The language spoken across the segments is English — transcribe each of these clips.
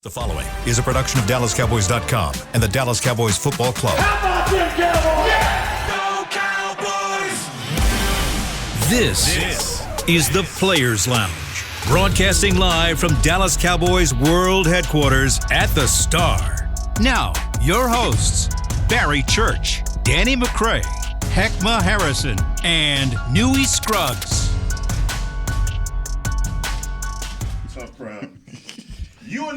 The following is a production of DallasCowboys.com and the Dallas Cowboys Football Club. How about them Cowboys? Yeah! Go Cowboys! This is the Players Lounge, broadcasting live from Dallas Cowboys World Headquarters at the Star. Now, your hosts, Barry Church, Danny McCray, Heckma Harrison, and Newey Scruggs. What's up, Brown? You are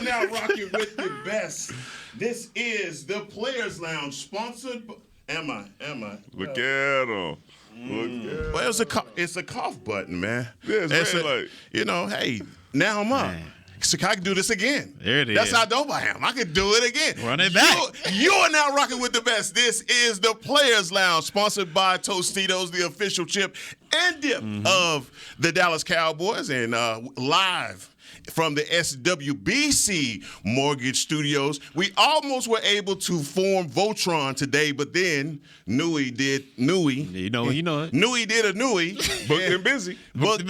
now rocking with the best. This is the Players Lounge, sponsored by... Am I? Look at him. Well, it's a cough button, man. Yeah, it's really hey, now I'm up. So I can do this again. There it is. That's how dope I am. I can do it again. Run it back. You are now rocking with the best. This is the Players Lounge, sponsored by Tostitos, the official chip and dip of the Dallas Cowboys, and live from the SWBC Mortgage Studios. We almost were able to form Voltron today, but then Newey did Newey. You know it. Newey did a Newey. Booked and busy. Gonna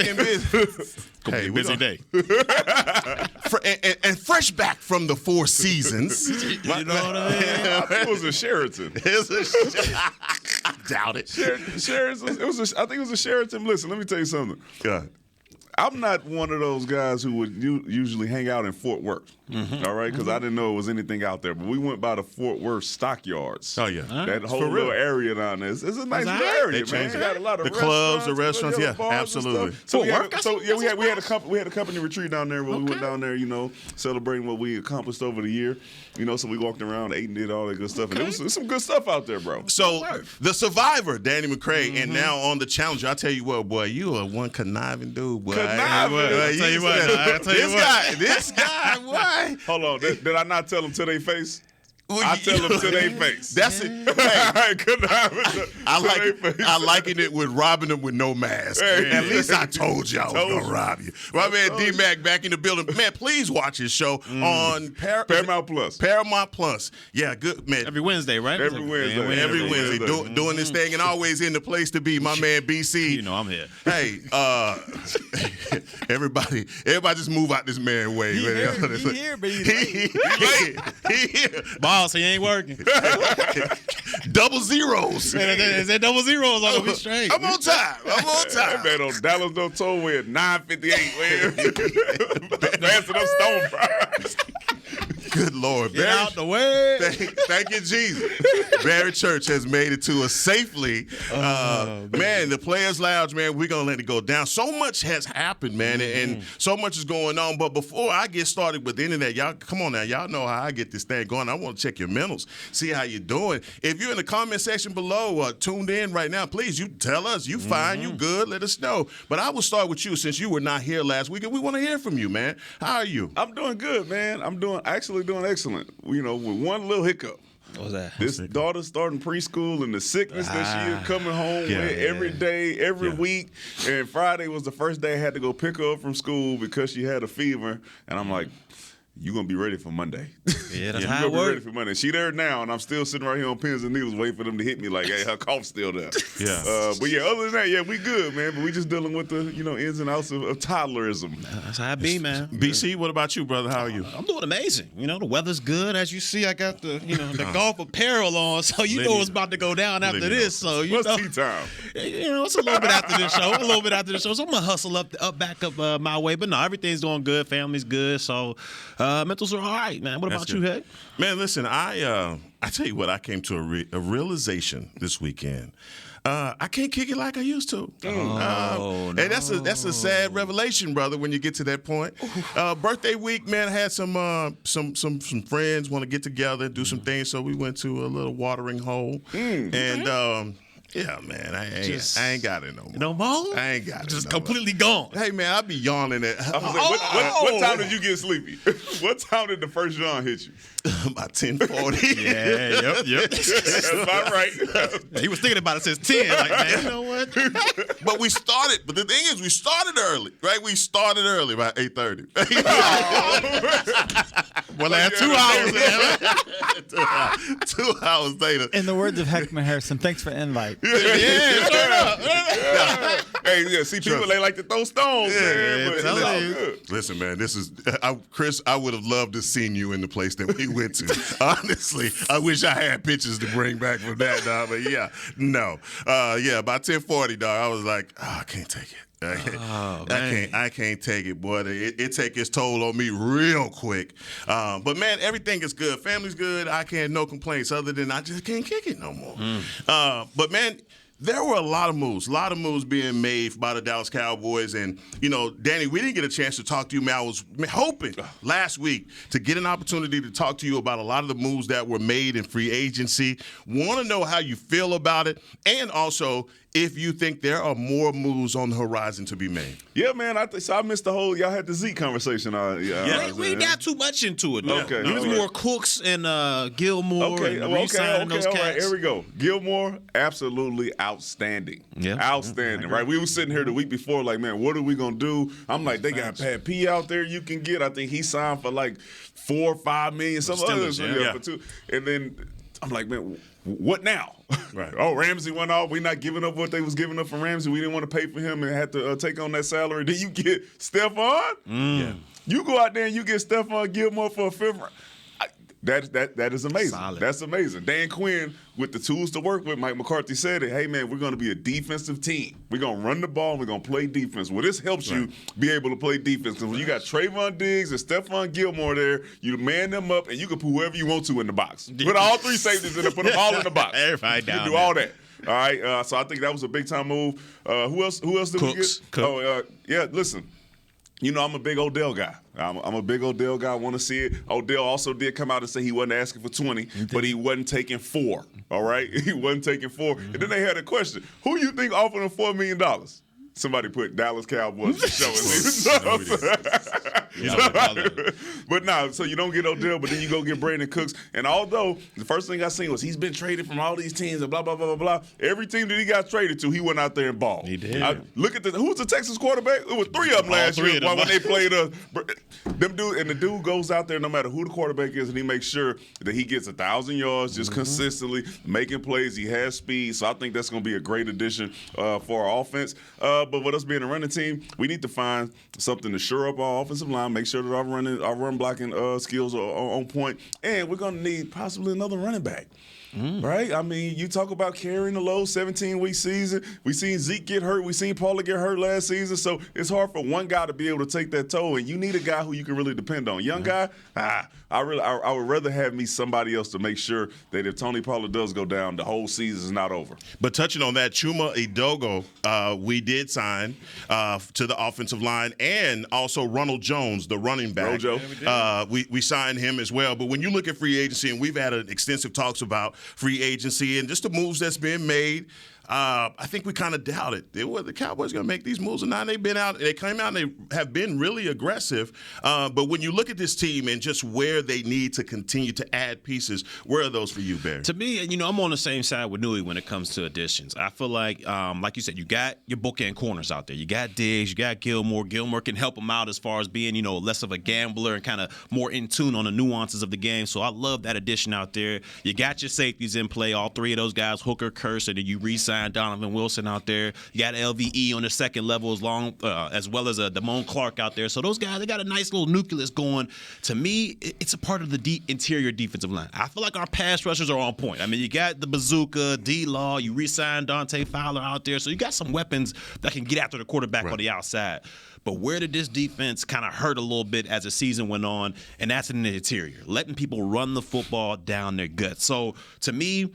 be a busy day. And fresh back from the Four Seasons. You know what I mean? I think it was a Sheraton. I doubt it. Sheraton. I think it was a Sheraton. Listen, let me tell you something. God. I'm not one of those guys who would usually hang out in Fort Worth, all right, because I didn't know it was anything out there. But we went by the Fort Worth stockyards. Oh, yeah. That whole little area down there. It's a nice little area, man. changed It it. got a lot of The clubs, the restaurants, bars yeah, and absolutely. stuff. So we had a That's company retreat down there where we went down there, celebrating what we accomplished over the year. So we walked around, ate and did all that good stuff. And there was some good stuff out there, bro. So the survivor, Danny McCray, and now on the challenger, I tell you what, boy, you are one conniving dude, boy. Conniving. I'll tell you what. This guy, boy. Hold on, did I not tell them to their face? I tell them to their face. That's it. Hey, I liken it with robbing them with no mask. Hey. At least I told you I was going to rob you. My man D-Mac back in the building. Man, please watch his show on Paramount Plus. Paramount Plus. Yeah, good, man. Every Wednesday, right? Every Wednesday. Every Wednesday, doing this thing, and always in the place to be. My man BC. You know I'm here. Hey, everybody just move out this man way. He man. here, baby. He here. Boss, he ain't working. Double zeros. Is that double zeros? I'm gonna be straight. I'm on time. That man on Dallas no tollway at 9:58. Passing up stone fries. Good Lord. Get out the way. Thank you, Jesus. Barry Church has made it to us safely. Man, the Players Lounge, man, we're going to let it go down. So much has happened, man, and so much is going on. But before I get started with the internet, y'all, come on now. Y'all know how I get this thing going. I want to check your mentals, see how you're doing. If you're in the comment section below, tuned in right now, please, you tell us. You fine, you good, let us know. But I will start with you since you were not here last week, and we want to hear from you, man. How are you? I'm doing good, man. I'm actually doing excellent. With one little hiccup. What was that? This daughter starting preschool and the sickness that she is coming home with every day, every week. And Friday was the first day I had to go pick her up from school because she had a fever. And I'm like, you gonna be ready for Monday. Yeah, that's you how gonna it be ready works. for Monday. She there now, and I'm still sitting right here on pins and needles waiting for them to hit me like, hey, her cough's still there. Yeah. But other than that, we good, man. But we just dealing with the ins and outs of toddlerism. That's how I be, man. BC, what about you, brother? How are you? I'm doing amazing. The weather's good. As you see, I got the the golf apparel on, so know it's about to go down after this. So What's tea time? It's a little bit after this show. So I'm gonna hustle back up my way. But no, everything's doing good. Family's good. So mentals are all right, man. What about you, Heck? Man, listen, I tell you what, I came to a realization this weekend. I can't kick it like I used to. No. And that's a sad revelation, brother, when you get to that point. Birthday week, man, I had some friends want to get together and do some things, so we went to a little watering hole. And yeah, man, I ain't got it no more. No more? I ain't got it. Just no completely more. gone. Hey, man, I be yawning at What time did you get sleepy? What time did the first yawn hit you? about 10:40. Yeah, yep. That's about right. He was thinking about it since 10. Like, man, you know what? But the thing is, we started early, right? We started early, about 8:30. Well, I had 2 hours. 2 hours later. In the words of Heckma Harrison, thanks for the invite. Hey, see, people, they like to throw stones, man. But it's all good. Listen, man, Chris, I would have loved to seen you in the place that we went to. Honestly, I wish I had pictures to bring back from that, dog. But yeah, no. About 10:40, dog, I was like, I can't take it. I can't take it, boy. It take its toll on me real quick. But man, everything is good. Family's good. I can't no complaints other than I just can't kick it no more. But man, there were a lot of moves being made by the Dallas Cowboys. And, Danny, we didn't get a chance to talk to you, man. I was hoping last week to get an opportunity to talk to you about a lot of the moves that were made in free agency. Want to know how you feel about it, and also if you think there are more moves on the horizon to be made. Yeah, man. I missed the whole y'all had the Zeke conversation. We got too much into it, though. Okay. It was more Cooks and Gilmore and re-signing those cats. All right, here we go. Gilmore, absolutely outstanding. Yeah. Outstanding, right? We were sitting here the week before like, man, what are we going to do? I'm like, they got Pat P out there you can get. I think he signed for like $4 or $5 million, some others. For two. And then I'm like, man, what now? Right. Oh, Ramsey went off. We're not giving up what they was giving up for Ramsey. We didn't want to pay for him and had to take on that salary. Then you get Stephon. Yeah. You go out there and you get Stephon Gilmore for a fifth round. That is amazing. Solid. That's amazing. Dan Quinn, with the tools to work with, Mike McCarthy said it, hey, man, we're going to be a defensive team. We're going to run the ball and we're going to play defense. Well, this helps you be able to play defense because when you got Trayvon Diggs and Stephon Gilmore there, you man them up and you can put whoever you want to in the box. Put all three safeties in there, put them all in the box. Everybody you down can do there. all that. All right, so I think that was a big-time move. Who else did we get? Listen. I'm a big Odell guy. I'm a big Odell guy. I want to see it. Odell also did come out and say he wasn't asking for 20, but he wasn't taking 4. All right? He wasn't taking 4. And then they had a question. Who you think offered him $4 million? Somebody put Dallas Cowboys to show it. But no, so you don't get Odell, but then you go get Brandon Cooks. And although the first thing I seen was he's been traded from all these teams and blah, blah, blah, blah, blah. Every team that he got traded to, he went out there and balled. He did. Look at who was the Texas quarterback? It was 3 of them last year when they played us. The dude goes out there no matter who the quarterback is, and he makes sure that he gets 1,000 yards just consistently, making plays. He has speed. So I think that's going to be a great addition for our offense. But with us being a running team, we need to find something to shore up our offensive line, make sure that our run blocking skills are on point, and we're going to need possibly another running back. Right? I mean, you talk about carrying the load, 17-week season. We seen Zeke get hurt. We seen Paula get hurt last season. So it's hard for one guy to be able to take that toll, and you need a guy who you can really depend on. Young guy, I would rather have me somebody else to make sure that if Tony Pollard does go down, the whole season is not over. But touching on that, Chuma Edogo, we did sign to the offensive line, and also Ronald Jones, the running back. Rojo. We signed him as well. But when you look at free agency, and we've had extensive talks about free agency and just the moves that's being made, I think we kind of doubted the Cowboys going to make these moves, and now they came out and they have been really aggressive. But when you look at this team and just where they need to continue to add pieces, where are those for you, Barry? To me, I'm on the same side with Newey when it comes to additions. I feel like you said, you got your bookend corners out there. You got Diggs, you got Gilmore. Gilmore can help him out as far as being, less of a gambler and kind of more in tune on the nuances of the game. So I love that addition out there. You got your safeties in play, all 3 of those guys, Hooker, Curse, and then you re-sign Donovan Wilson out there. You got LVE on the second level as well as Damone Clark out there. So those guys, they got a nice little nucleus going. To me, it's a part of the interior defensive line. I feel like our pass rushers are on point. I mean, you got the Bazooka, D-Law, you re-signed Dante Fowler out there. So you got some weapons that can get after the quarterback on the outside. But where did this defense kind of hurt a little bit as the season went on? And that's in the interior, letting people run the football down their guts. So to me,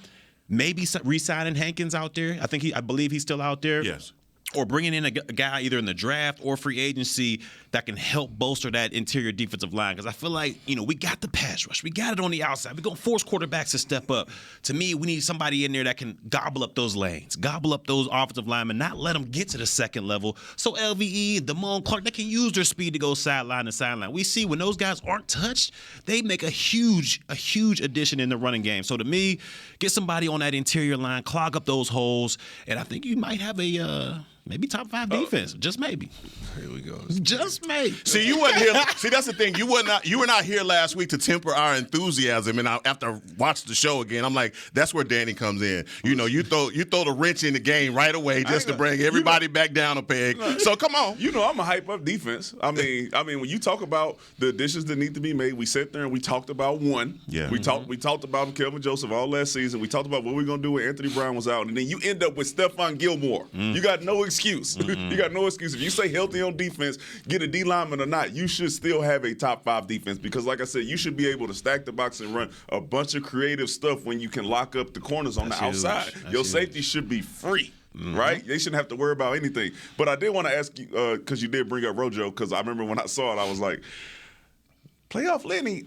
maybe re-signing Hankins out there. I believe he's still out there. Yes. Or bringing in a guy either in the draft or free agency that can help bolster that interior defensive line. Because I feel like, we got the pass rush. We got it on the outside. We're going to force quarterbacks to step up. To me, we need somebody in there that can gobble up those lanes, gobble up those offensive linemen, not let them get to the second level. So LVE, Damone Clark, they can use their speed to go sideline to sideline. We see when those guys aren't touched, they make a huge addition in the running game. So to me, get somebody on that interior line, clog up those holes, and I think you might have a maybe top 5 defense. Just maybe. Here we go. Just maybe. See, you wasn't here. See, that's the thing. You were not here last week to temper our enthusiasm. And after I watched the show again, I'm like, that's where Danny comes in. You know, you throw the wrench in the game right away just to bring everybody back down a peg. So come on. You know, I'm a hype up defense. I mean, when you talk about the additions that need to be made, we sat there and we talked about one. Yeah. We talked about Kelvin Joseph all last season. We talked about what we're gonna do when Anthony Brown was out, and then you end up with Stephon Gilmore. You got no excuse. You got no excuse. If you stay healthy on defense, get a D lineman or not, you should still have a top 5 defense because, like I said, you should be able to stack the box and run a bunch of creative stuff when you can lock up the corners on the outside. Your safety should be free. Right? They shouldn't have to worry about anything. But I did want to ask you, because you did bring up Rojo, because I remember when I saw it, I was like, playoff Lenny,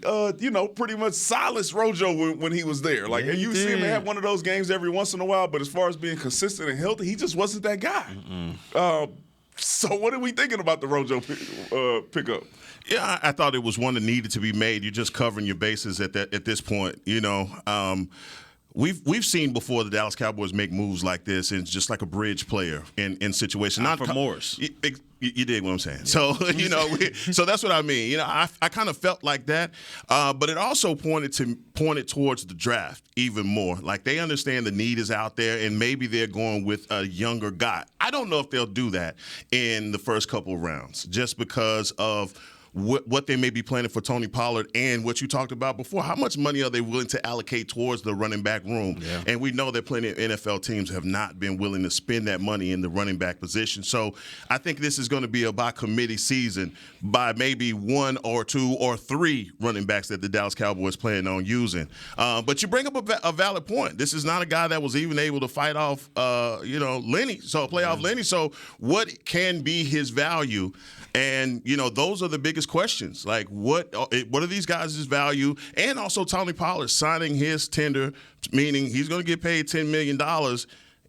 pretty much silenced Rojo when he was there. Like, you see him have one of those games every once in a while, but as far as being consistent and healthy, he just wasn't that guy. So what are we thinking about the Rojo pickup? Yeah, I thought it was one that needed to be made. You're just covering your bases at this point. You know, we've seen before the Dallas Cowboys make moves like this, and it's just like a bridge player in situations. Not for Morris. You dig what I'm saying? Yeah. So so that's what I mean. You know, I kind of felt like that, but it also pointed towards the draft even more. Like they understand the need is out there, and maybe they're going with a younger guy. I don't know if they'll do that in the first couple of rounds, just because of what they may be planning for Tony Pollard and what you talked about before. How much money are they willing to allocate towards the running back room? Yeah. And we know that plenty of NFL teams have not been willing to spend that money in the running back position. So I think this is going to be a by committee season by maybe 1 or 2 or 3 running backs that the Dallas Cowboys plan on using. But you bring up a valid point. This is not a guy that was even able to fight off, Lenny, so playoff Lenny. So what can be his value? And, those are the biggest questions. Like, what are these guys' value? And also Tony Pollard signing his tender, meaning he's going to get paid $10 million.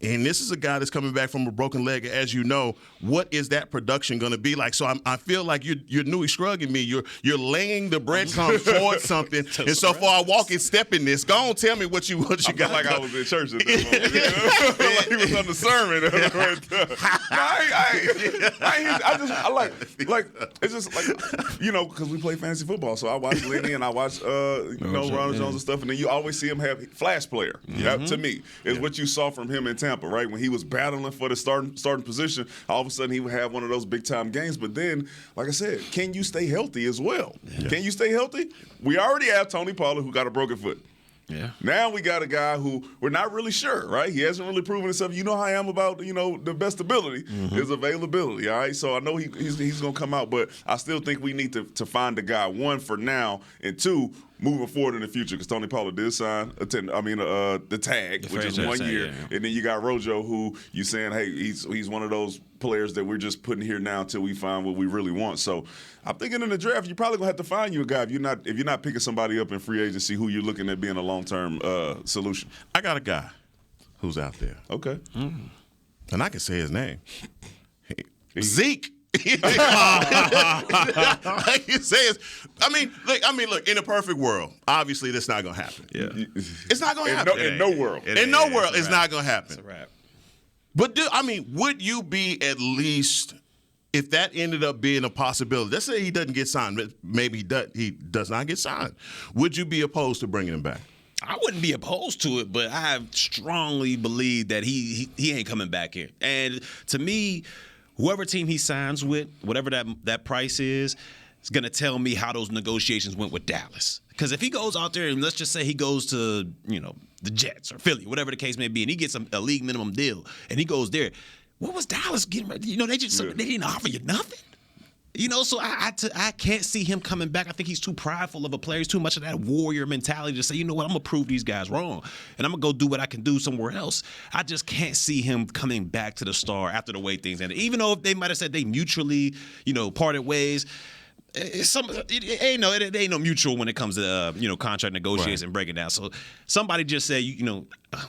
And this is a guy that's coming back from a broken leg, as you know. What is that production going to be like? So I feel like you're newly shrugging me. You're laying the breadcrumbs towards something. And so far, I walk and step in this. Go on, tell me what you got. Like I was in church at this moment. Like he was on the sermon. It's just like, because we play fantasy football. So I watch Lenny and I watch, Ronald Jones and stuff. And then you always see him have flash player. That, to me, is what you saw from him in Tampa, right? When he was battling for the starting position, all of a sudden he would have one of those big-time games. But then, like I said, can you stay healthy as well? Yeah. Can you stay healthy? We already have Tony Pollard who got a broken foot. Yeah. Now we got a guy who we're not really sure, right? He hasn't really proven himself. You know how I am about, the best ability is availability, all right? So I know he's going to come out, but I still think we need to find a guy, 1, for now, and 2, moving forward in the future, because Tony Pollard did sign the tag, which is 1 year. And then you got Rojo, who you saying, hey, he's one of those players that we're just putting here now until we find what we really want. So I'm thinking in the draft, you're probably gonna have to find you a guy if you're not picking somebody up in free agency who you're looking at being a long-term solution. I got a guy who's out there. Okay. And I can say his name. Zeke. Like you say, look, in a perfect world, obviously that's not gonna happen. Yeah. It's not gonna happen. In no world. In no world, it's not gonna happen. It's a wrap. But would you be at least, if that ended up being a possibility, let's say he doesn't get signed, maybe he does not get signed, would you be opposed to bringing him back? I wouldn't be opposed to it, but I strongly believe that he ain't coming back here. And to me, whoever team he signs with, whatever that price is going to tell me how those negotiations went with Dallas. Because if he goes out there and let's just say he goes to, the Jets or Philly, whatever the case may be, and he gets a league minimum deal, and he goes there, what was Dallas getting? They didn't offer you nothing. So I can't see him coming back. I think he's too prideful of a player. He's too much of that warrior mentality to say, you know what, I'm going to prove these guys wrong, and I'm going to go do what I can do somewhere else. I just can't see him coming back to the Star after the way things ended. Even though if they might have said they mutually, parted ways, it ain't no mutual when it comes to contract negotiations and breaking down. So somebody just said,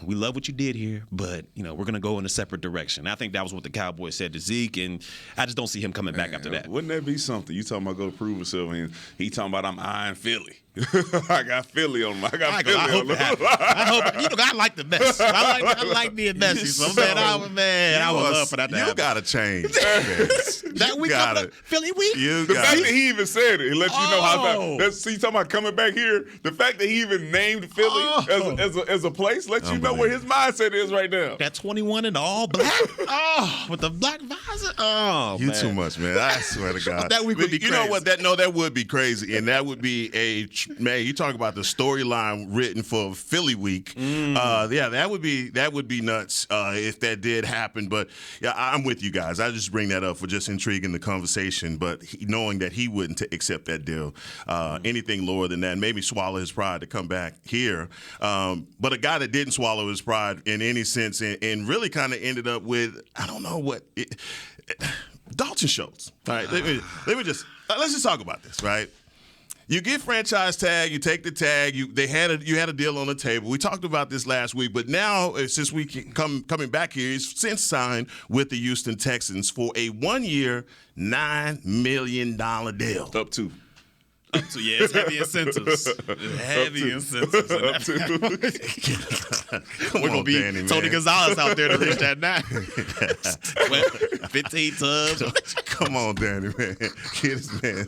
we love what you did here, but, we're going to go in a separate direction. I think that was what the Cowboys said to Zeke, and I just don't see him coming back after that. Wouldn't that be something? You talking about go to prove yourself, and he talking about I'm eyeing Philly. I got Philly on my. I hope I like the best. I like being messy. So I would love for that to happen. You gotta change. That week coming up, Philly week. The fact that he even said it lets you know how that. See, talking about coming back here. The fact that he even named Philly as a place lets you know where his mindset is right now. That 21 and all black. With the black visor. You too much, man. I swear to God. That week would be crazy. You know what? That would be crazy, and that would be man, you talk about the storyline written for Philly week. That would be nuts if that did happen. But yeah, I'm with you guys. I just bring that up for just intriguing the conversation. But knowing that he wouldn't accept that deal, anything lower than that, maybe swallow his pride to come back here. But a guy that didn't swallow his pride in any sense and really kind of ended up with, I don't know what, Dalton Schultz. All right, let's just talk about this, right? You get franchise tag, you take the tag. You had a deal on the table. We talked about this last week, but now since we coming back here, he's since signed with the Houston Texans for a 1-year, $9 million deal. Up to. Yeah, it's heavy incentives. We're going to be Danny, Tony man. Gonzalez out there to reach that 9. 15 tubs. Come on, Danny, man. Get this man.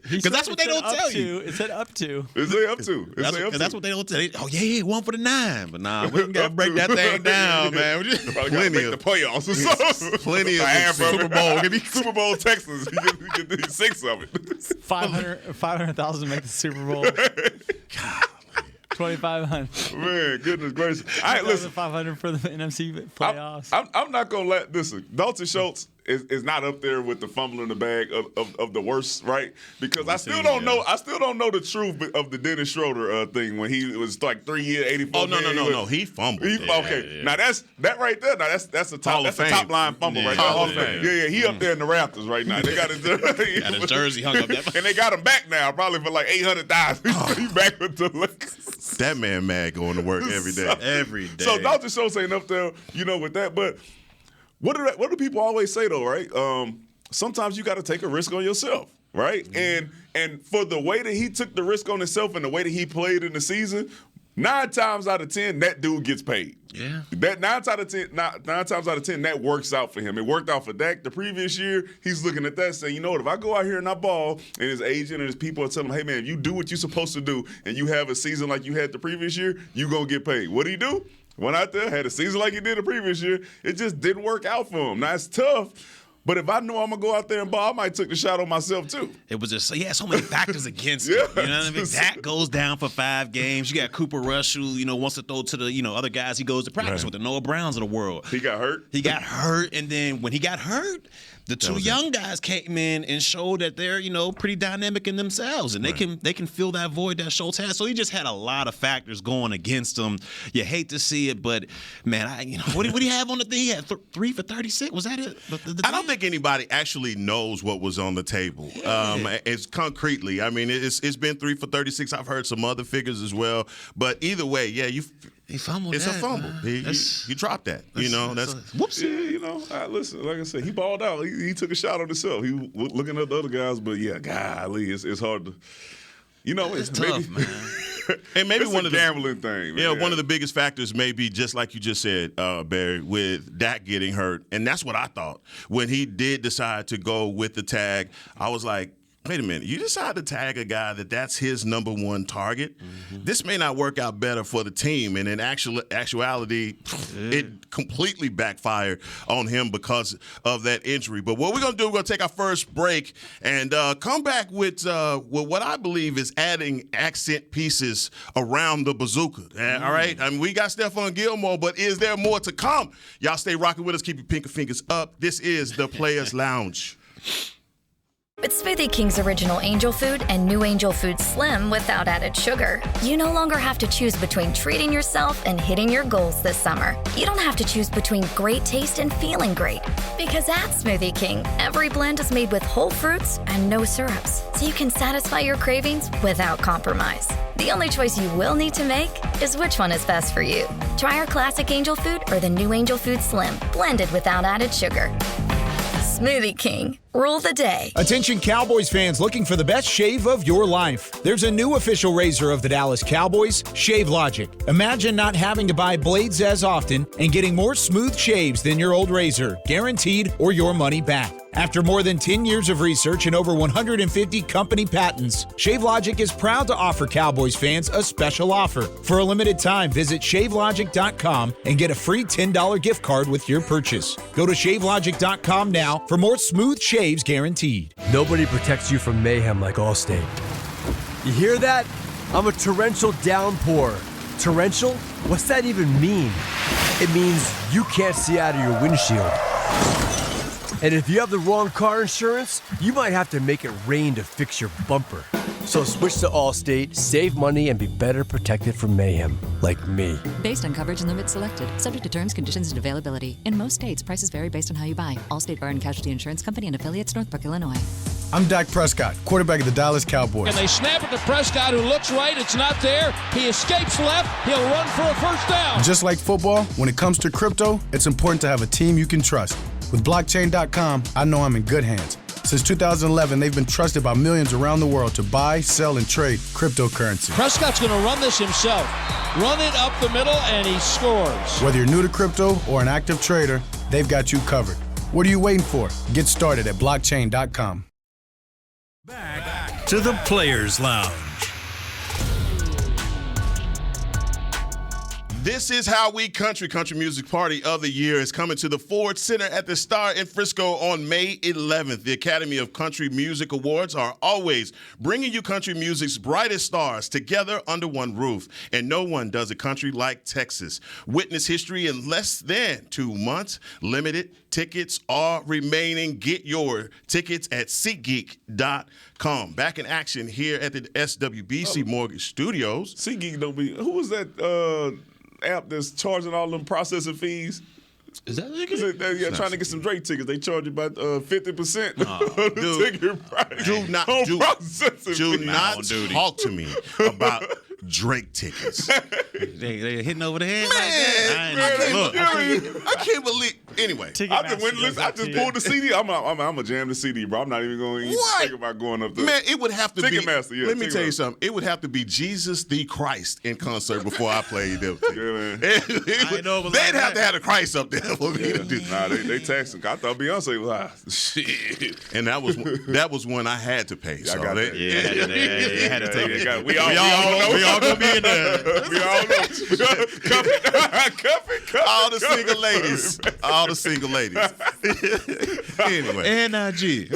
Because that's what they don't tell you. It said up to. It's up to. That's what they don't tell you. Oh, yeah, one for the 9. But nah, we got to break that thing down, man. Plenty of the playoffs or something. Plenty of Super Bowl. Give me Super Bowl Texans. You can do 6 of it. 500,000 make the Super Bowl. 2,500. Man, goodness gracious. All right, listen. 500 for the NFC playoffs. I'm not gonna listen. Dalton Schultz is not up there with the fumble in the bag of the worst, right? Because I still don't know the truth of the Dennis Schroeder thing when he was like 3 year, 84. Oh no, he fumbled. Okay, yeah. Now that right there. Now that's a top line fumble right there. Hall of Fame. Yeah, he up there in the Raptors right now. They got his jersey hung up there, and they got him back now, probably for like $800,000. He's back with the Lakers. That man mad going to work every day. Every day. So Dalton Schultz ain't up there, with that. But what do people always say though, right? Sometimes you got to take a risk on yourself, right? Mm-hmm. And for the way that he took the risk on himself and the way that he played in the season, 9 times out of 10, that dude gets paid. Yeah. That 9 times out of 10, that works out for him. It worked out for Dak the previous year. He's looking at that saying, you know what, if I go out here and I ball, and his agent and his people are telling him, hey, man, if you do what you're supposed to do and you have a season like you had the previous year, you going to get paid. What did he do? Went out there, had a season like he did the previous year. It just didn't work out for him. Now, it's tough. But if I know I'm going to go out there and ball, I might take the shot on myself, too. It was just, so many factors against him. You know what I mean? Dak goes down for 5 games. You got Cooper Rush, who, wants to throw to the, other guys he goes to practice with, the Noah Browns of the world. He got hurt? He got hurt, and then when he got hurt, the 2 young guys came in and showed that they're, pretty dynamic in themselves, and they can fill that void that Schultz has. So he just had a lot of factors going against him. You hate to see it, but man, what do you have on the thing? He had 3 for 36. Was that it? I don't think anybody actually knows what was on the table. It's concretely. I mean, it's been 3 for 36. I've heard some other figures as well, but either way, he fumbled. It's a fumble. He dropped that. That's whoops. Yeah, listen. Like I said, he balled out. He took a shot on himself. He was looking at the other guys, but yeah, golly, it's hard to. It's tough, man. And maybe it's one of the gambling thing. Yeah, one of the biggest factors may be just like you just said, Barry, with Dak getting hurt, and that's what I thought when he did decide to go with the tag. I was like, wait a minute, you decide to tag a guy that's his number 1 target. Mm-hmm. This may not work out better for the team, and in actuality, it completely backfired on him because of that injury. But what we're going to do, we're going to take our first break and come back with what I believe is adding accent pieces around the bazooka. All right? I mean, we got Stephon Gilmore, but is there more to come? Y'all stay rocking with us. Keep your pinky fingers up. This is the Players Lounge. With Smoothie King's original Angel Food and new Angel Food Slim without added sugar, you no longer have to choose between treating yourself and hitting your goals this summer. You don't have to choose between great taste and feeling great. Because at Smoothie King, every blend is made with whole fruits and no syrups, so you can satisfy your cravings without compromise. The only choice you will need to make is which one is best for you. Try our classic Angel Food or the new Angel Food Slim, blended without added sugar. Smoothie King, rule the day. Attention Cowboys fans looking for the best shave of your life. There's a new official razor of the Dallas Cowboys, Shave Logic. Imagine not having to buy blades as often and getting more smooth shaves than your old razor, guaranteed or your money back. After more than 10 years of research and over 150 company patents, Shave Logic is proud to offer Cowboys fans a special offer. For a limited time, visit shavelogic.com and get a free $10 gift card with your purchase. Go to shavelogic.com now for more smooth shaves guaranteed. Nobody protects you from mayhem like Allstate. You hear that? I'm a torrential downpour. Torrential? What's that even mean? It means you can't see out of your windshield. And if you have the wrong car insurance, you might have to make it rain to fix your bumper. So switch to Allstate, save money, and be better protected from mayhem, like me. Based on coverage and limits selected, subject to terms, conditions, and availability. In most states, prices vary based on how you buy. Allstate Bar and Casualty Insurance Company and affiliates, Northbrook, Illinois. I'm Dak Prescott, quarterback of the Dallas Cowboys. And they snap it to Prescott, who looks right. It's not there. He escapes left. He'll run for a first down. Just like football, when it comes to crypto, it's important to have a team you can trust. With blockchain.com, I know I'm in good hands. Since 2011, they've been trusted by millions around the world to buy, sell, and trade cryptocurrency. Prescott's going to run this himself. Run it up the middle, and he scores. Whether you're new to crypto or an active trader, they've got you covered. What are you waiting for? Get started at blockchain.com. Back to the Players Lounge. This is how we country music party of the year is coming to the Ford Center at the Star in Frisco on May 11th. The Academy of Country Music Awards are always bringing you country music's brightest stars together under one roof, and no one does a country like Texas. Witness history in less than 2 months. Limited tickets are remaining. Get your tickets at SeatGeek.com. Back in action here at the SWBC Mortgage Studios. SeatGeek don't be. Who was that? App that's charging all them processing fees. Is that yeah, trying to get some Drake tickets. They charge you about 50% of the ticket price. Do not talk to me about Drake tickets. They hitting over the head. I can't believe. Anyway, I just pulled the CD. I'm a jam the CD, bro. I'm not even going to think about going up there. Man, it would have to be. Ticketmaster, yeah. Let me tell you something. It would have to be Jesus the Christ in concert before I played them. They'd have to have the Christ up there for me to do. Nah, they taxing. I thought Beyonce was shit. And that was when I had to pay. So I got that. Yeah, had to take it. We all gonna be in there. We all know. Cuff it. All the single ladies. All the single ladies. Anyway. NIG.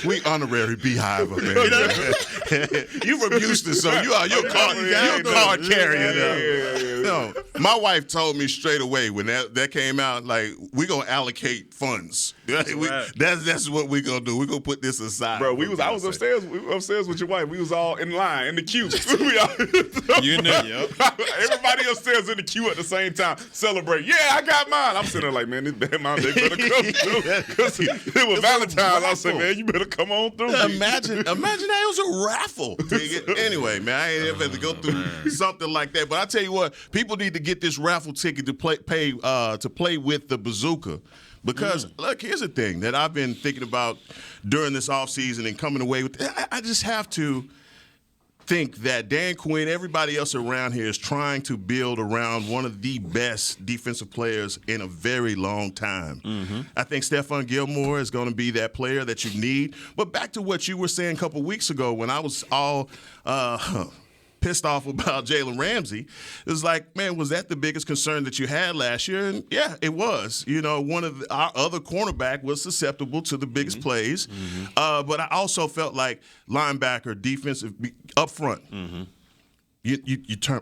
We honorary beehive up there. You from Houston, so you're card carrier. No, my wife told me straight away when that came out, like, we're gonna allocate funds. That's what we're gonna do. We're gonna put this aside. Bro, I was upstairs. We were upstairs with your wife. We was all in line in the queue. You know, yep. Everybody upstairs in the queue at the same time, celebrate. Yeah, I got mine. I'm sitting there like, man, this bad mom, they better come through. Because it was Valentine's. I said, man, you better come on through. Imagine that it was a raffle. Anyway, man, I ain't ever had to go through something like that. But I tell you what, people need to get this raffle ticket to play with the bazooka. Because, look, here's the thing that I've been thinking about during this offseason and coming away with. I just have to think that Dan Quinn, everybody else around here is trying to build around one of the best defensive players in a very long time. Mm-hmm. I think Stephon Gilmore is going to be that player that you need. But back to what you were saying a couple weeks ago when I was all pissed off about Jalen Ramsey. It was like, man, was that the biggest concern that you had last year? And yeah, it was. You know, our other cornerback was susceptible to the biggest plays. Mm-hmm. But I also felt like linebacker, defensive, up front. Mm-hmm. You turn.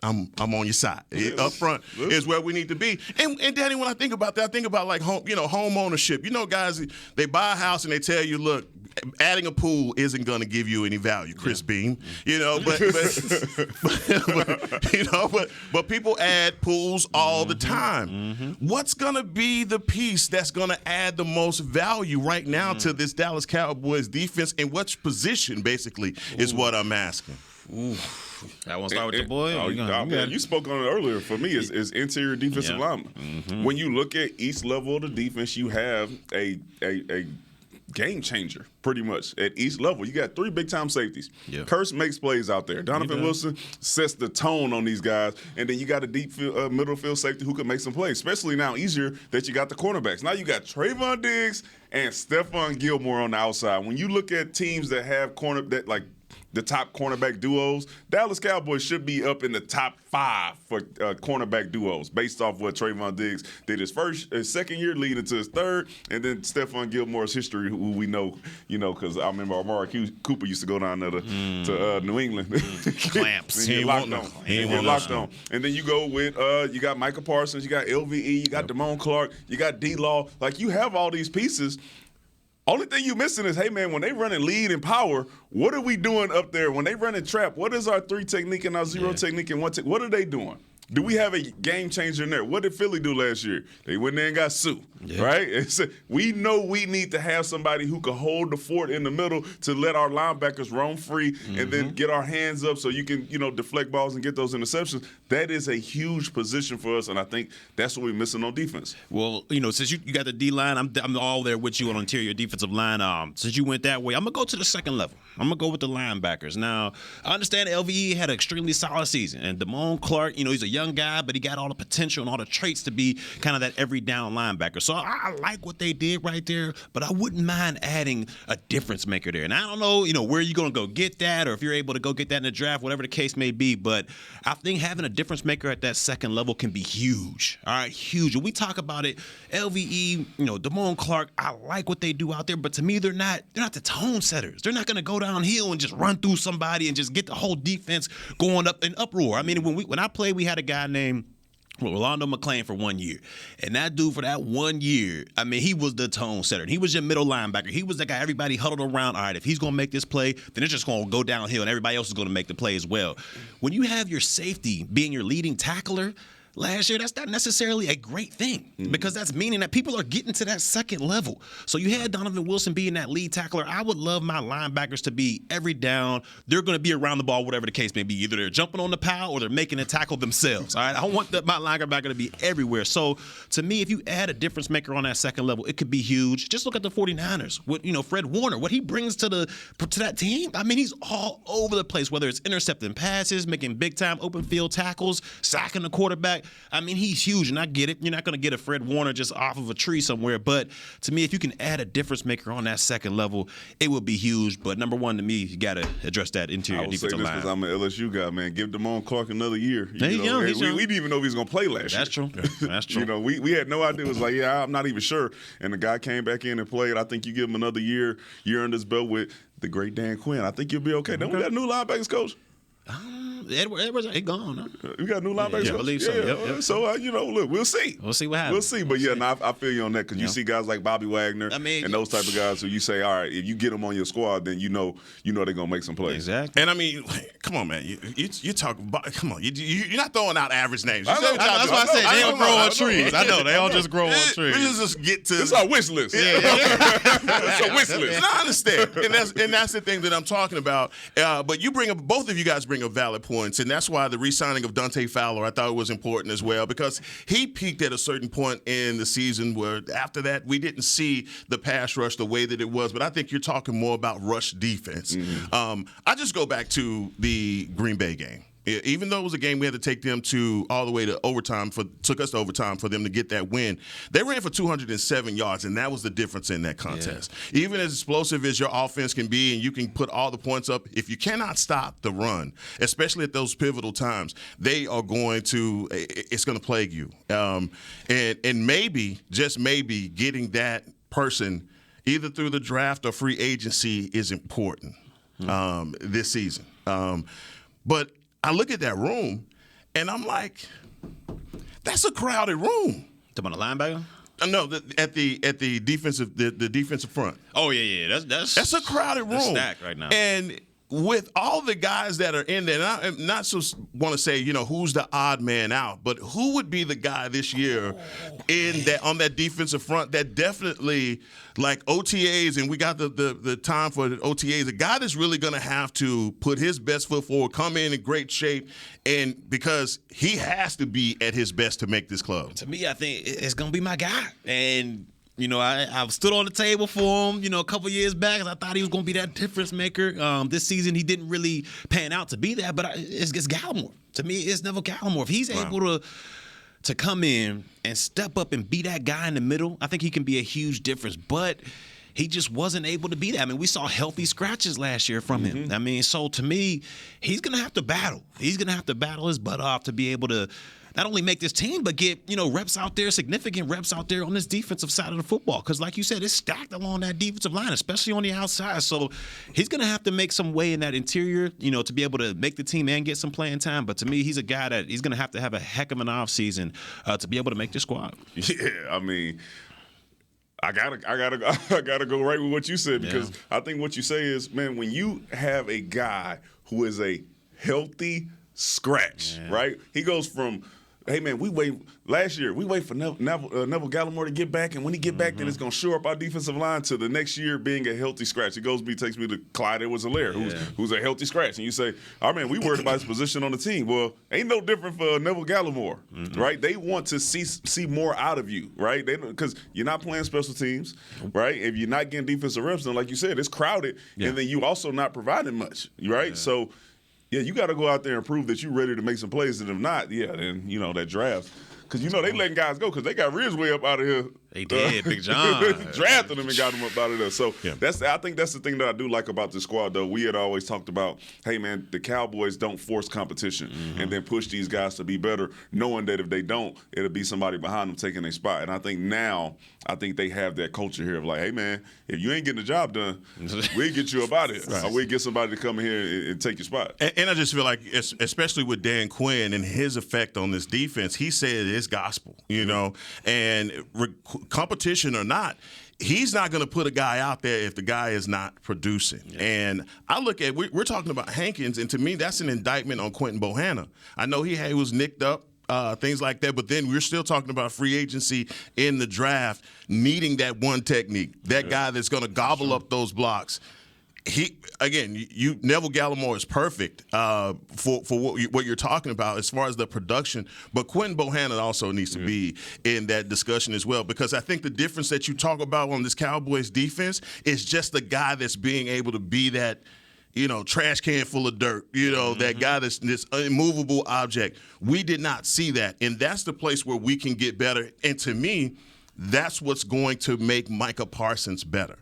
I'm on your side. Up front is where we need to be. And Danny, when I think about that, I think about like home ownership. You know, guys, they buy a house and they tell you, look, adding a pool isn't going to give you any value, Chris Beam. You know, but people add pools all the time. What's going to be the piece that's going to add the most value right now to this Dallas Cowboys defense, and which position basically is what I'm asking. I want to start with the boy. You spoke on it earlier. For me, is interior defensive lineman. When you look at each level of the defense, you have a game changer pretty much at each level. You got 3 big-time safeties. Yeah. Curse makes plays out there. Donovan Wilson sets the tone on these guys. And then you got a deep middle field safety who can make some plays, especially now easier that you got the cornerbacks. Now you got Trayvon Diggs and Stephon Gilmore on the outside. When you look at teams that have the top cornerback duos, Dallas Cowboys should be up in the top 5 for cornerback duos based off what Trayvon Diggs did his second year leading to his third, and then Stephon Gilmore's history, who we know, because I remember Amari Cooper used to go down there to New England. Clamps. He locked on. And then you go with, you got Micah Parsons, you got LVE, you got Damone Clark, you got D-Law. Like, you have all these pieces. Only thing you missing is, hey, man, when they run in lead and power, what are we doing up there? When they run in trap, what is our 3 technique and our 0 technique and what are they doing? Do we have a game changer in there? What did Philly do last year? They went there and got Sue, right? We know we need to have somebody who can hold the fort in the middle to let our linebackers roam free and then get our hands up so you can, deflect balls and get those interceptions. That is a huge position for us, and I think that's what we're missing on defense. Well, since you got the D-line, I'm all there with you on interior defensive line. Since you went that way, I'm going to go to the second level. I'm going to go with the linebackers. Now, I understand LVE had an extremely solid season, and Damone Clark, he's a young guy, but he got all the potential and all the traits to be kind of that every down linebacker. So I like what they did right there, but I wouldn't mind adding a difference maker there. And I don't know, where you're going to go get that, or if you're able to go get that in the draft, whatever the case may be. But I think having a difference maker at that second level can be huge. All right, huge. When we talk about it, LVE, Damone Clark, I like what they do out there, but to me, they're not the tone setters. They're not going to go downhill and just run through somebody and just get the whole defense going up in uproar. I mean, when I played, we had a guy named Rolando McClain for 1 year. And that dude for that 1 year, I mean, he was the tone setter. He was your middle linebacker. He was the guy everybody huddled around. All right, if he's going to make this play, then it's just going to go downhill and everybody else is going to make the play as well. When you have your safety being your leading tackler last year, that's not necessarily a great thing because that's meaning that people are getting to that second level. So you had Donovan Wilson being that lead tackler. I would love my linebackers to be every down. They're going to be around the ball, whatever the case may be. Either they're jumping on the pile or they're making a tackle themselves. All right, I want my linebacker to be everywhere. So to me, if you add a difference maker on that second level, it could be huge. Just look at the 49ers with Fred Warner, what he brings to that team. I mean, he's all over the place, whether it's intercepting passes, making big time open field tackles, sacking the quarterback. I mean, he's huge, and I get it. You're not going to get a Fred Warner just off of a tree somewhere. But to me, if you can add a difference maker on that second level, it would be huge. But number one, to me, you got to address that interior defensive line. Because I'm an LSU guy, man. Give Damone Clark another year. He's young. We didn't even know if he was going to play last year. That's true. That's true. We had no idea. It was like, I'm not even sure. And the guy came back in and played. I think you give him another year under his belt with the great Dan Quinn. I think you'll be okay. Then we got a new linebackers coach. Edwards ain't gone. Huh? We got a new linebackers. I believe so. Yep. So, look, we'll see. We'll see what happens. We'll see. But, I feel you on that because you see guys like Bobby Wagner and those type of guys who you say, all right, if you get them on your squad, then you know they're going to make some plays. Exactly. And, I mean, come on, man. You talking about – come on. You're not throwing out average names. That's why I said they don't grow on trees. I know. They all just grow on trees. We just get to – it's our wish list. It's our wish list. I understand. And that's the thing that I'm talking about. But both of you guys bring up valid points, and that's why the re-signing of Dante Fowler I thought it was important as well, because he peaked at a certain point in the season where after that we didn't see the pass rush the way that it was. But I think you're talking more about rush defense. I just go back to the Green Bay game. Even though it was a game we had to take them all the way to overtime, took us to overtime for them to get that win. They ran for 207 yards, and that was the difference in that contest. Yeah. Even as explosive as your offense can be, and you can put all the points up, if you cannot stop the run, especially at those pivotal times, it's going to plague you. And maybe, just maybe, getting that person either through the draft or free agency is important this season. But I look at that room, and I'm like, that's a crowded room. Talking about a linebacker? No, at the defensive front. Oh yeah. That's a crowded room. That's stacked right now. And with all the guys that are in there, and I'm not so want to say, who's the odd man out, but who would be the guy this year on that defensive front that definitely, like OTAs, and we got the time for the OTAs, a guy that's really going to have to put his best foot forward, come in great shape, and because he has to be at his best to make this club. To me, I think it's going to be my guy. And I stood on the table for him, a couple years back, and I thought he was going to be that difference maker. This season, he didn't really pan out to be that, but it's Gallimore. To me, it's Neville Gallimore. If he's able to come in and step up and be that guy in the middle, I think he can be a huge difference. But he just wasn't able to be that. I mean, we saw healthy scratches last year from him. I mean, so to me, he's going to have to battle. He's going to have to battle his butt off to be able to not only make this team, but get, reps out there, significant reps out there on this defensive side of the football. Because like you said, it's stacked along that defensive line, especially on the outside. So he's going to have to make some way in that interior, to be able to make the team and get some playing time. But to me, he's a guy that he's going to have a heck of an offseason to be able to make this squad. Yeah, I mean, I gotta go right with what you said, because I think what you say is, man, when you have a guy who is a healthy scratch, right? He goes from, hey man, we wait for Neville Gallimore to get back, and when he get back, then it's gonna shore up our defensive line, to the next year being a healthy scratch. It takes me to Clyde Edwards-Helaire, who's a healthy scratch, and you say, oh man, we worried about his position on the team. Well, ain't no different for Neville Gallimore, right? They want to see more out of you, right? Because you're not playing special teams, right? If you're not getting defensive reps, then like you said, it's crowded, and then you also not providing much, right? So. Yeah, you got to go out there and prove that you're ready to make some plays. And if not, then, that draft. Because, they letting guys go because they got Ridgeway up out of here. They did, Big John. Drafted him and got him up out of there. So I think that's the thing that I do like about this squad, though. We had always talked about, hey, man, the Cowboys don't force competition and then push these guys to be better, knowing that if they don't, it'll be somebody behind them taking their spot. And I think now, they have that culture here of like, hey, man, if you ain't getting the job done, we'll get you up out of here. Right. Or we'll get somebody to come in here and take your spot. And I just feel like, especially with Dan Quinn and his effect on this defense, he said it's gospel, and competition or not, he's not going to put a guy out there if the guy is not producing. And I look at, we're talking about Hankins, and to me, that's an indictment on Quentin Bohanna. I know he was nicked up, things like that, but then we're still talking about free agency in the draft, needing that one technique, that guy that's going to gobble up those blocks. Neville Gallimore is perfect for what you're talking about as far as the production, but Quentin Bohanna also needs to be in that discussion as well, because I think the difference that you talk about on this Cowboys defense is just the guy that's being able to be that, trash can full of dirt, that guy that's this immovable object. We did not see that, and that's the place where we can get better, and to me, that's what's going to make Micah Parsons better.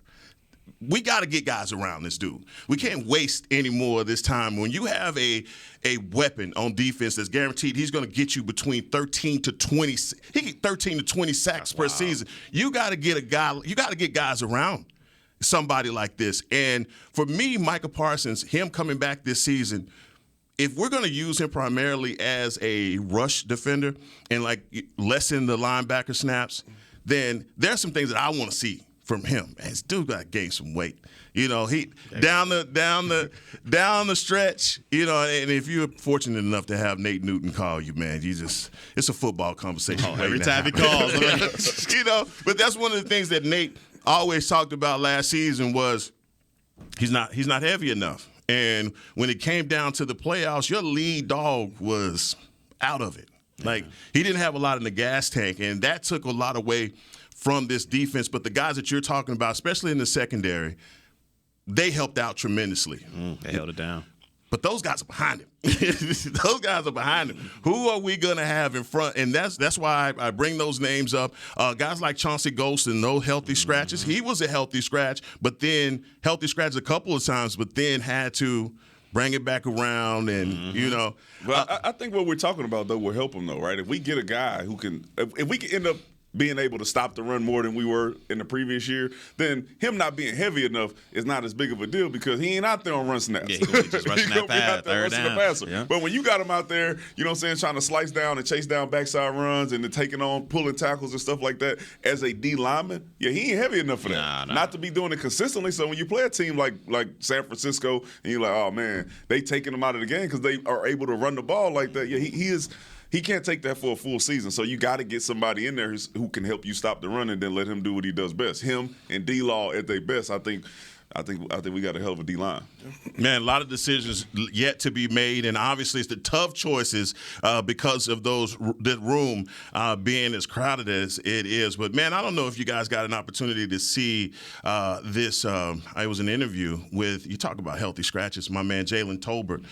We got to get guys around this dude. We can't waste any more of this time. When you have a weapon on defense that's guaranteed he's going to get you between 13 to 20. He get 13 to 20 sacks per season. You got to get a guy. You got to get guys around somebody like this. And for me, Micah Parsons, him coming back this season, if we're going to use him primarily as a rush defender and like lessen the linebacker snaps, then there's some things that I want to see from him. Man, this dude got to gain some weight. He down the stretch, and if you're fortunate enough to have Nate Newton call you, man, it's a football conversation. Every time he calls. But that's one of the things that Nate always talked about last season was he's not heavy enough. And when it came down to the playoffs, your lead dog was out of it. Like, he didn't have a lot in the gas tank, and that took a lot away from this defense. But the guys that you're talking about, especially in the secondary, they helped out tremendously. They held it down. But those guys are behind him. Those guys are behind him. Who are we going to have in front? And that's why I bring those names up. Guys like Chauncey Golston, no healthy scratches. He was a healthy scratch, but then healthy scratch a couple of times, but then had to bring it back around and, But I think what we're talking about, though, will help him, though, right? If we get a guy who can – if we can end up being able to stop the run more than we were in the previous year, then him not being heavy enough is not as big of a deal because he ain't out there on run snaps. Yeah, he's going to be just rushing that pass, third down. Yeah. But when you got him out there, you know what I'm saying, trying to slice down and chase down backside runs and then taking on pulling tackles and stuff like that as a D lineman, yeah, he ain't heavy enough for that. Nah. Not to be doing it consistently. So when you play a team like San Francisco and you're like, oh, man, they taking him out of the game because they are able to run the ball like that, yeah, he can't take that for a full season. So you got to get somebody in there who can help you stop the run and then let him do what he does best. Him and D-Law at their best, I think we got a hell of a D-line. Man, a lot of decisions yet to be made, and obviously it's the tough choices because of that room being as crowded as it is. But, man, I don't know if you guys got an opportunity to see this. I was in an interview with, you talk about healthy scratches, my man Jalen Tolbert.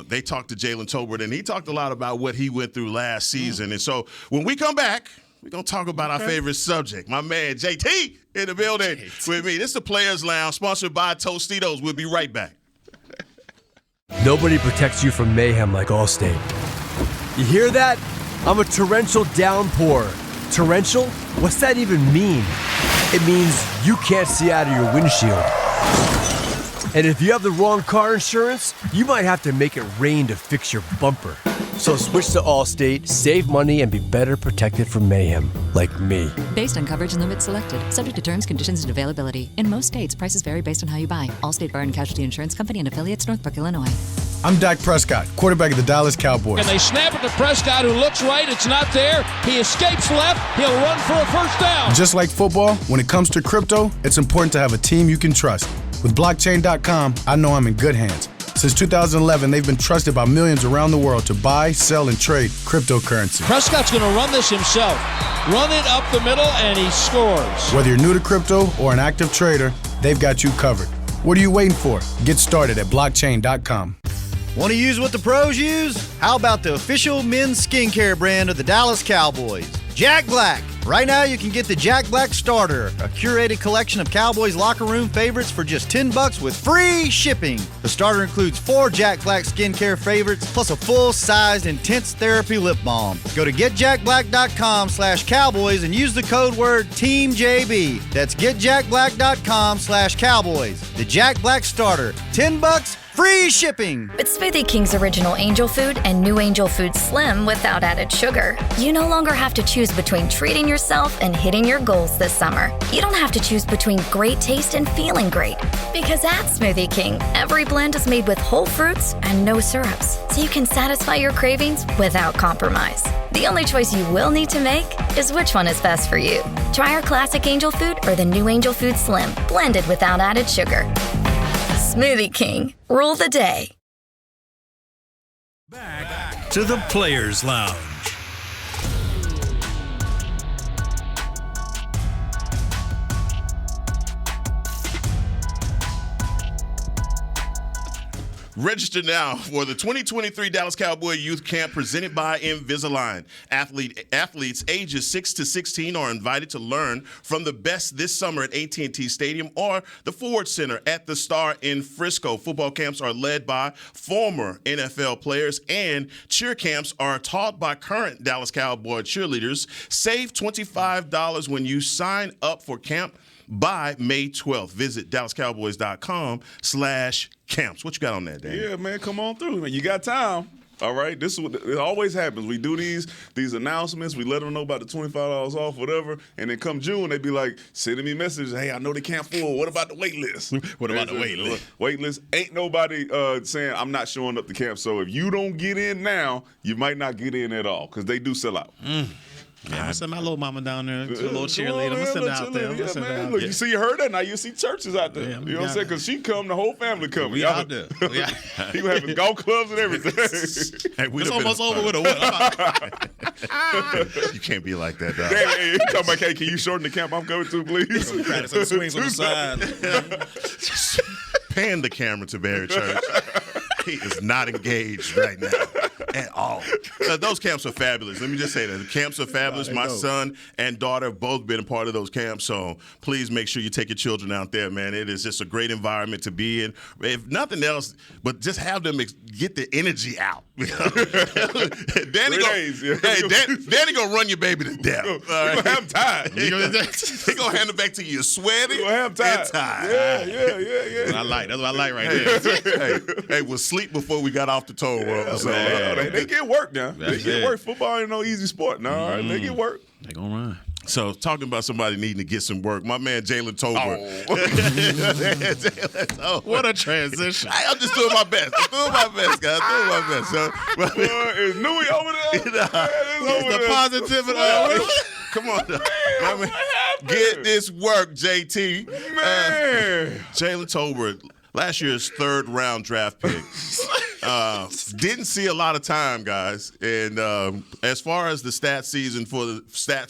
They talked to Jalen Tolbert, and he talked a lot about what he went through last season. And so when we come back, we're going to talk about our favorite subject. My man JT in the building with me. This is the Players Lounge, sponsored by Tostitos. We'll be right back. Nobody protects you from mayhem like Allstate. You hear that? I'm a torrential downpour. Torrential? What's that even mean? It means you can't see out of your windshield. And if you have the wrong car insurance, you might have to make it rain to fix your bumper. So switch to Allstate, save money, and be better protected from mayhem, like me. Based on coverage and limits selected, subject to terms, conditions, and availability. In most states, prices vary based on how you buy. Allstate Bar and Casualty Insurance Company and affiliates, Northbrook, Illinois. I'm Dak Prescott, quarterback of the Dallas Cowboys. And they snap it to Prescott, who looks right. It's not there. He escapes left. He'll run for a first down. Just like football, when it comes to crypto, it's important to have a team you can trust. With blockchain.com, I know I'm in good hands. Since 2011, they've been trusted by millions around the world to buy, sell, and trade cryptocurrency. Prescott's going to run this himself. Run it up the middle, and he scores. Whether you're new to crypto or an active trader, they've got you covered. What are you waiting for? Get started at blockchain.com. Want to use what the pros use? How about the official men's skincare brand of the Dallas Cowboys, Jack Black? Right now, you can get the Jack Black Starter, a curated collection of Cowboys locker room favorites for just $10 with free shipping. The starter includes 4 Jack Black skincare favorites, plus a full-sized intense therapy lip balm. Go to getjackblack.com/Cowboys and use the code word TEAMJB. That's getjackblack.com/Cowboys. The Jack Black Starter, $10, free shipping. With Smoothie King's original Angel Food and new Angel Food Slim without added sugar, you no longer have to choose between treating yourself and hitting your goals this summer. You don't have to choose between great taste and feeling great. Because at Smoothie King, every blend is made with whole fruits and no syrups, so you can satisfy your cravings without compromise. The only choice you will need to make is which one is best for you. Try our classic Angel Food or the new Angel Food Slim, blended without added sugar. Smoothie King, rule the day. Back to the Players Lounge. Register now for the 2023 Dallas Cowboy Youth Camp presented by Invisalign. Athletes ages 6 to 16 are invited to learn from the best this summer at AT&T Stadium or the Ford Center at the Star in Frisco. Football camps are led by former NFL players, and cheer camps are taught by current Dallas Cowboy cheerleaders. Save $25 when you sign up for camp by May 12th. Visit DallasCowboys.com/camps. What you got on that, Dan? Yeah, man, come on through, man. You got time. All right, this is what it always happens. We do these announcements. We let them know about the $25 off, whatever, and then come June, they be like sending me messages. Hey, I know they can't full. What about the wait list? What about the wait list? Wait list. Ain't nobody saying I'm not showing up to camp. So if you don't get in now, you might not get in at all because they do sell out. Yeah, I'm gonna send my little mama down there, a little cheerleader. I'm gonna send her out there. Look, you see her there now. You see churches out there. Yeah, you know what I'm saying? Because she come, the whole family come. We out there. He was having golf clubs and everything. Hey, it's almost over with a what? You can't be like that, dog. Hey, you talking about, hey, can you shorten the camp I'm coming to, please? Practice some swings on the side. Pan the camera to Barry Church. He is not engaged right now at all. Those camps are fabulous. Let me just say that. The camps are fabulous. My son and daughter have both been a part of those camps, so please make sure you take your children out there, man. It is just a great environment to be in. If nothing else, but just have them get the energy out. Danny gonna run your baby to death. You're going to have him tired. He gonna hand it back to you sweaty. You're going to have him tired. Yeah. That's what I like right there. hey, we'll sleep before we got off the toll road. So, they get work now. They get work. Football ain't no easy sport. No, all right, they get work. They gonna run. So, talking about somebody needing to get some work, my man Jalen Tolbert. What a transition. I'm just doing my best. Guys. Doing my best. So, is Nui over there? The positivity. Come on, man. Get this work, JT. Man. Jalen Tolbert, last year's 3rd-round draft pick. Didn't see a lot of time, guys. And as far as the stats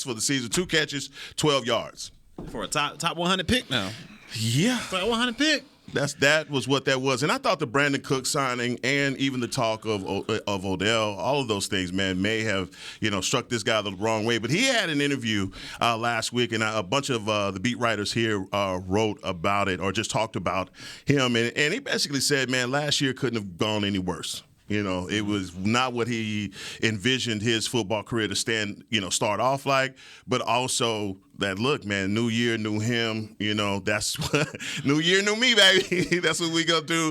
for the season, 2 catches, 12 yards. For a top 100 pick now. Yeah. Top 100 pick. That was what that was. And I thought the Brandon Cook signing and even the talk of Odell, all of those things, man, may have, struck this guy the wrong way. But he had an interview last week, and a bunch of the beat writers here wrote about it or just talked about him. And he basically said, man, last year couldn't have gone any worse. It was not what he envisioned his football career to start off like, but also that, look, man, new year, new him, that's what, new year, new me, baby. That's what we gonna do.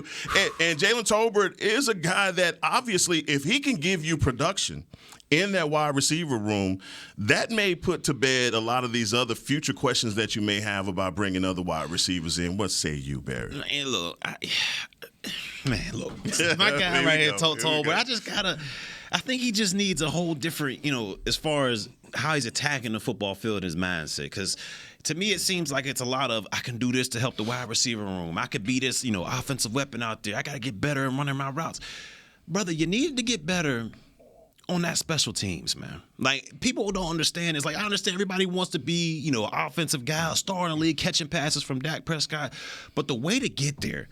And Jalen Tolbert is a guy that obviously, if he can give you production in that wide receiver room, that may put to bed a lot of these other future questions that you may have about bringing other wide receivers in. What say you, Barry? And look, my guy right here, Tolbert, I think he just needs a whole different, as far as how he's attacking the football field in his mindset. Because to me, it seems like it's a lot of, I can do this to help the wide receiver room. I could be this, offensive weapon out there. I got to get better in running my routes. Brother, you need to get better on that special teams, man. Like, people don't understand. It's like, I understand everybody wants to be, an offensive guy, a star in the league, catching passes from Dak Prescott. But the way to get there,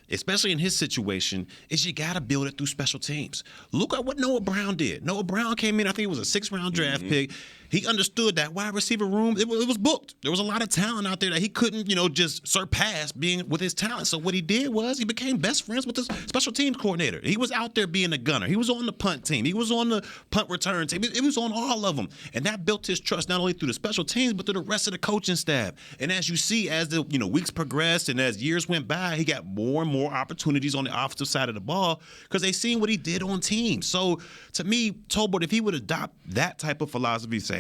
especially in his situation, is you got to build it through special teams. Look at what Noah Brown did. Noah Brown came in, I think it was a 6th-round draft pick. He understood that wide receiver room, it was booked. There was a lot of talent out there that he couldn't, just surpass being with his talent. So what he did was he became best friends with his special teams coordinator. He was out there being a gunner. He was on the punt team. He was on the punt return team. It was on all of them. And that built his trust not only through the special teams, but through the rest of the coaching staff. And as you see, as the weeks progressed and as years went by, he got more and more opportunities on the offensive side of the ball because they seen what he did on teams. So to me, Tolbert, if he would adopt that type of philosophy, saying,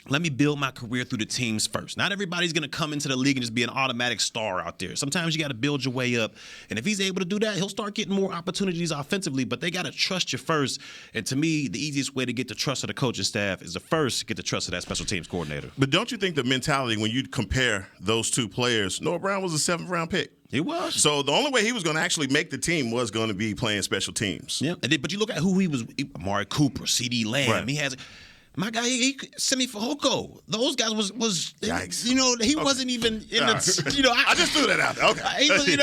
let me build my career through the teams first. Not everybody's going to come into the league and just be an automatic star out there. Sometimes you got to build your way up. And if he's able to do that, he'll start getting more opportunities offensively, but they got to trust you first. And to me, the easiest way to get the trust of the coaching staff is to first get the trust of that special teams coordinator. But don't you think the mentality when you compare those two players, Noah Brown was a 7th-round pick. He was. So the only way he was going to actually make the team was going to be playing special teams. Yeah, but you look at who he was, Amari Cooper, C.D. Lamb. Right. He has – my guy, Semi Fehoko. Those guys was yikes. He wasn't even in the. I just threw that out there. Okay. He was, he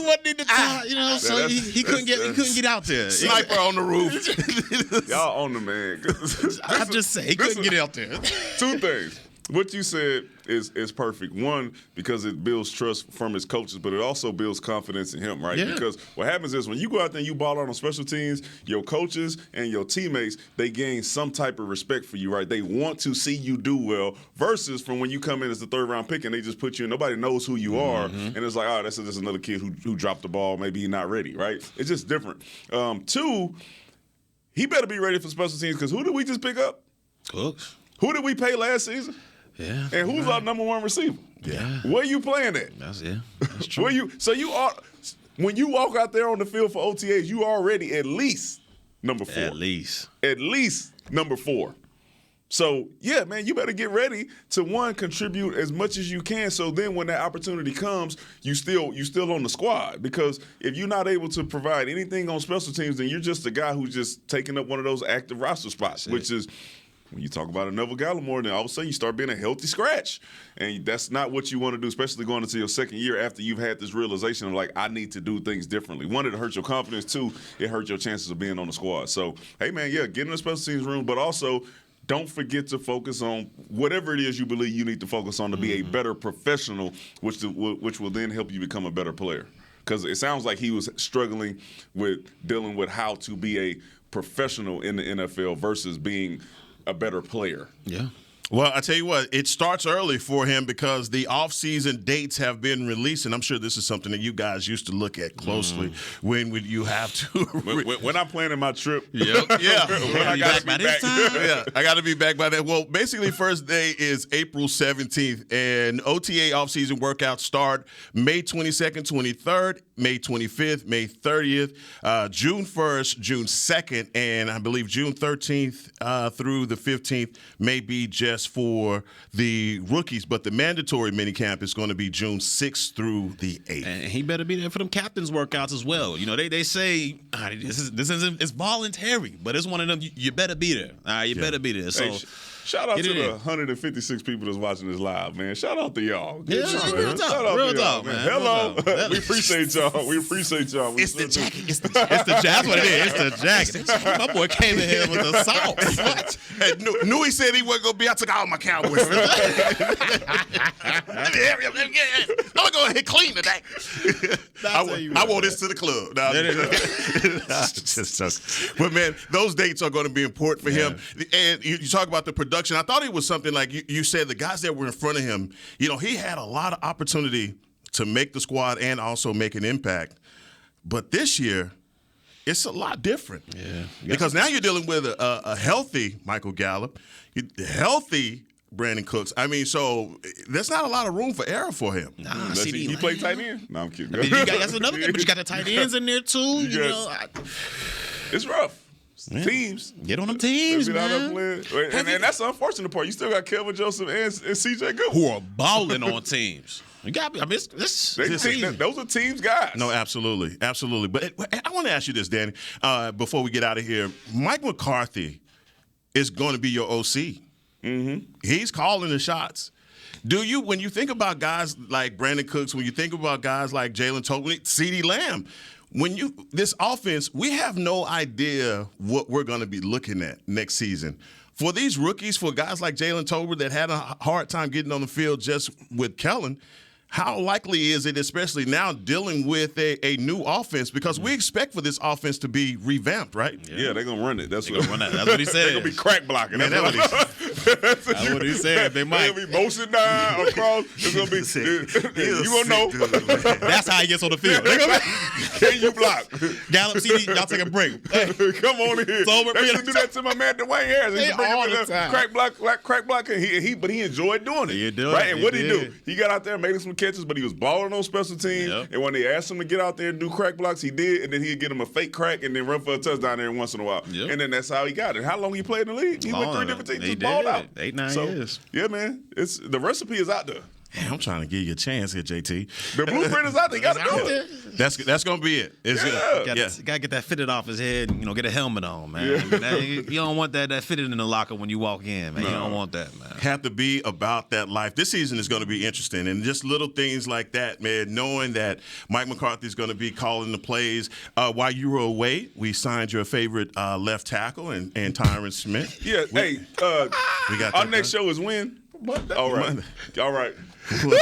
wasn't in the top. So he couldn't get out there. Sniper on the roof. Y'all on the man. I'm just saying he couldn't get out there. 2 things. What you said is perfect. One, because it builds trust from his coaches, but it also builds confidence in him, right? Yeah. Because what happens is when you go out there and you ball out on special teams, your coaches and your teammates, they gain some type of respect for you, right? They want to see you do well versus from when you come in as the 3rd-round pick and they just put you in. Nobody knows who you are. And it's like, that's just another kid who dropped the ball. Maybe he's not ready, right? It's just different. 2, he better be ready for special teams because who did we just pick up? Cooks. Who did we pay last season? Yeah. And who's our number 1 receiver? Yeah. Where you playing at? That's true. When you walk out there on the field for OTAs, you already at least number 4. At least number 4. So, yeah, man, you better get ready to, 1, contribute as much as you can so then when that opportunity comes, you still on the squad. Because if you're not able to provide anything on special teams, then you're just a guy who's just taking up one of those active roster spots, which is when you talk about a Neville Gallimore, then all of a sudden you start being a healthy scratch. And that's not what you want to do, especially going into your second year after you've had this realization of, like, I need to do things differently. One, it hurts your confidence. Two, it hurts your chances of being on the squad. So, hey, man, yeah, get in the special teams room, but also don't forget to focus on whatever it is you believe you need to focus on to be a better professional, which will then help you become a better player. Because it sounds like he was struggling with dealing with how to be a professional in the NFL versus being a better player. Yeah. Well, I tell you what, it starts early for him because the offseason dates have been released, and I'm sure this is something that you guys used to look at closely. When would you have to? when I'm planning my trip. Yep. Yeah. When I got to be back. Yeah, I got to be back by then. Well, basically, first day is April 17th, and OTA offseason workouts start May 22nd, 23rd, May 25th, May 30th, June 1st, June 2nd, and I believe June 13th through the 15th may be just for the rookies, but the mandatory minicamp is going to be June 6th through the 8th. And he better be there for them captains' workouts as well. You know, they say this isn't it's voluntary, but it's one of them. You better be there. All right, you better be there. So. Hey, shout out to the 156 people that's watching this live, man. Shout out to y'all. Yeah, real talk, man. Hello. We appreciate y'all. We appreciate y'all. It's the jacket. It's the jacket. That's what it is. It's the jacket. My boy came in here with the socks. What? Hey, knew he said he wasn't going to be. I took all my Cowboys. I'm going to go ahead and clean today. I wore this to the club. But, man, those dates are going to be important for him. And you talk about the production. I thought it was something like you said, the guys that were in front of him, you know, he had a lot of opportunity to make the squad and also make an impact. But this year, it's a lot different. Yeah. Because now you're dealing with a healthy Michael Gallup, healthy Brandon Cooks. I mean, so there's not a lot of room for error for him. Nah, he play tight end? No, I'm kidding. I mean, that's another thing, but you got the tight ends in there, too. It's rough. Teams. Get on them teams, man. And that's the unfortunate part. You still got Kelvin Joseph and C.J. Good. Who are balling on teams. You got, I mean, those are teams guys. No, absolutely. Absolutely. But I want to ask you this, Danny, before we get out of here. Mike McCarthy is going to be your OC. Mm-hmm. He's calling the shots. When you think about guys like Brandon Cooks, when you think about guys like Jalen Tolbert, CeeDee Lamb, this offense, we have no idea what we're going to be looking at next season. For these rookies, for guys like Jalen Tolbert that had a hard time getting on the field just with Kellen, how likely is it, especially now dealing with a new offense, because we expect for this offense to be revamped, right? Yeah, they're going to run it. That's what he said. They're going to be crack blocking. Man, that's what he said. They might. They're going to be motion down across. It's going to be, you going to know. That's how he gets on the field. Can you block? Gallup, CD, y'all take a break. Hey, come on in here. They used to do that to my man Dwayne Harris. He bring him in there, crack block, but he enjoyed doing it. Right? And what did he do? He got out there and made some catches, but he was balling on special teams. Yep. And when they asked him to get out there and do crack blocks, he did. And then he'd get him a fake crack and then run for a touchdown every once in a while. Yep. And then that's how he got it. How long he played in the league? He went 3 different teams. Just balled out. 8-9 years. Yeah, man. The recipe is out there. Hey, I'm trying to give you a chance here, JT. The blueprint is out there. You got to do it. That's going to be it. Got to get that fitted off his head and, get a helmet on, man. Yeah. You don't want that fitted in the locker when you walk in, man. No. You don't want that, man. Have to be about that life. This season is going to be interesting, and just little things like that, man, knowing that Mike McCarthy is going to be calling the plays. While you were away, we signed your favorite left tackle and Tyron Smith. Yeah, we got our next show is when? Monday. All right. Come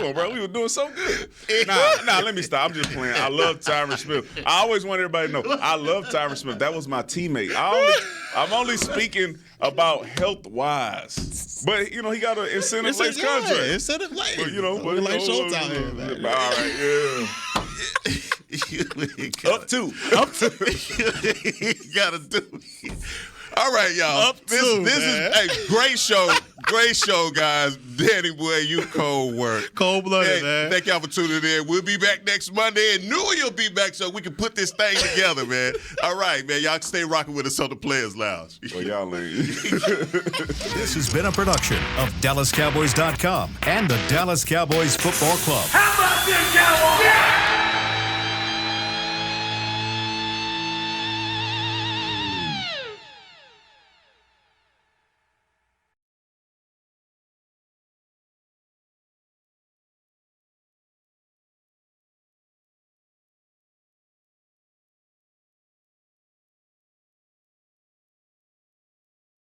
on, bro. We were doing so good. Nah, let me stop. I'm just playing. I love Tyron Smith. I always want everybody to know I love Tyron Smith. That was my teammate. I'm only speaking about health-wise. But, he got an incentive-laced contract. Yeah, incentive-laced. But, like Showtime here, man. All right, yeah. Up two. You got to do it. All right, y'all. This is a great show. Great show, guys. Danny, boy, you cold work. Cold-blooded, man. Thank y'all for tuning in. We'll be back next Monday, and knew you'll be back so we can put this thing together, man. All right, man. Y'all stay rocking with us on the Players Lounge. Well, y'all ain't. This has been a production of DallasCowboys.com and the Dallas Cowboys Football Club. How about this, guys?